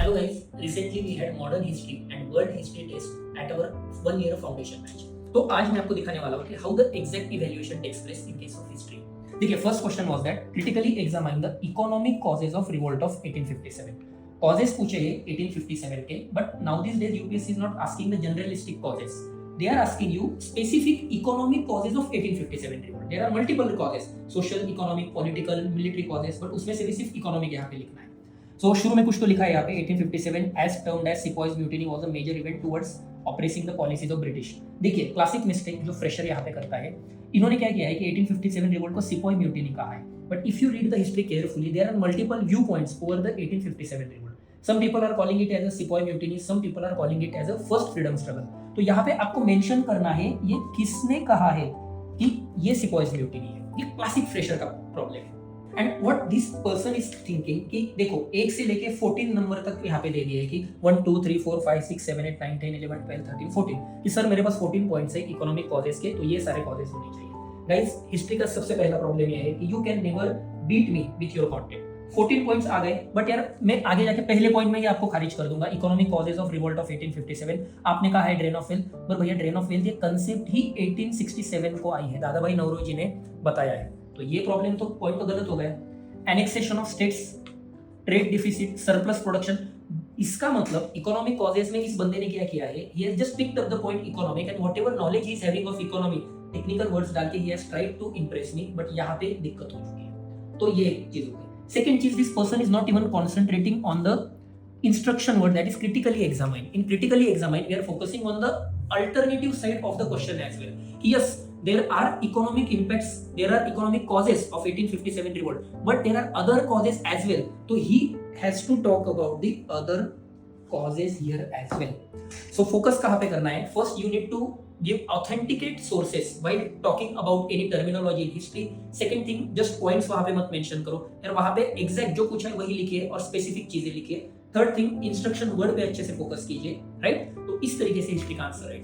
Hello guys, recently we had modern history and world history test at our 1 year foundation batch. तो आज मैं आपको दिखाने वाला हूँ कि how the exact evaluation takes place in case of history. देखिए, first question was that critically examine the economic causes of revolt of 1857. Causes पूछे 1857 के, but nowadays UPSC is not asking the generalistic causes. They are asking you specific economic causes of 1857 revolt. There are multiple causes, social, economic, political, military causes, but उसमें से भी सिर्फ economic यहाँ पे लिखना है. So शुरू में कुछ तो लिखा है यहाँ पे 1857 as termed as Sepoys Mutiny was a major event towards oppressing the policies of British. देखिए, क्लासिक मिस्टेक जो फ्रेशर यहाँ पे करता है, इन्होंने क्या किया है कि 1857 रिवोल्ट को सिपॉय म्यूटिनी कहा है. But if you read the history carefully, there are multiple viewpoints over the 1857 revolt. Some people are calling it as a sepoy mutiny, some people are calling it as a first freedom struggle. तो यहाँ पे आपको mention करना है ये किसने कहा है कि ये सिपॉयज म्यूटिनी है. ये क्लासिक फ्रेशर का प्रॉब्लम है. And what this person is thinking कि देखो 1 से लेके 14 नंबर तक यहाँ पे दे दिया है कि 1 2 3 4 5 6 7 8 9 10 11 12 13 14 कि सर मेरे पास 14 पॉइंट्स है इकोनॉमिक कॉजेस के, तो ये सारे कॉजेस होने चाहिए. गाइस, हिस्ट्री का सबसे पहला प्रॉब्लम ये है कि you can never beat me with your content. 14 points आ गए, बट यार मैं आगे जाके पहले पॉइंट में ही आपको खारिज कर दूंगा. Economic causes of revolt of 1857 आपने कहा है ड्रेन ऑफ वेल्थ, पर भैया ड्रेन ऑफ वेल्थ ये कंसेप्ट ही 1867 को आई है, दादा भाई नौरोजी ने बताया है. तो ये प्रॉब्लम तो पॉइंट तो गलत हो गया. Annexation of states, trade deficit, surplus production. इसका मतलब इकोनॉमिक कॉजेस में इस बंदे ने क्या किया है, he has just picked up the point economic and whatever knowledge he is having of economy, technical words डाल के he has tried to impress me, but यहाँ पे दिक्कत हो चुकी है. तो ये एक चीज हो गई. सेकंड चीज, this person is not even concentrating on the instruction word that is critically examine. In critically examine, we are focusing on the alternative side of the question as well. Yes, there are economic impacts, there are economic causes of 1857 revolt, but there are other causes as well. So he has to talk about the other causes here as well. So focus कहाँ पे करना है? First, you need to give authenticate sources while talking about any terminology in history. Second thing, just points वहाँ पे मत mention करो, यार वहाँ पे exact जो कुछ है वही लिखिए और specific चीजें लिखिए. थर्ड थिंग, इंस्ट्रक्शन वर्ड पे अच्छे से फोकस कीजिए, राइट? तो इस तरीके से हिस्ट्री का आंसर है.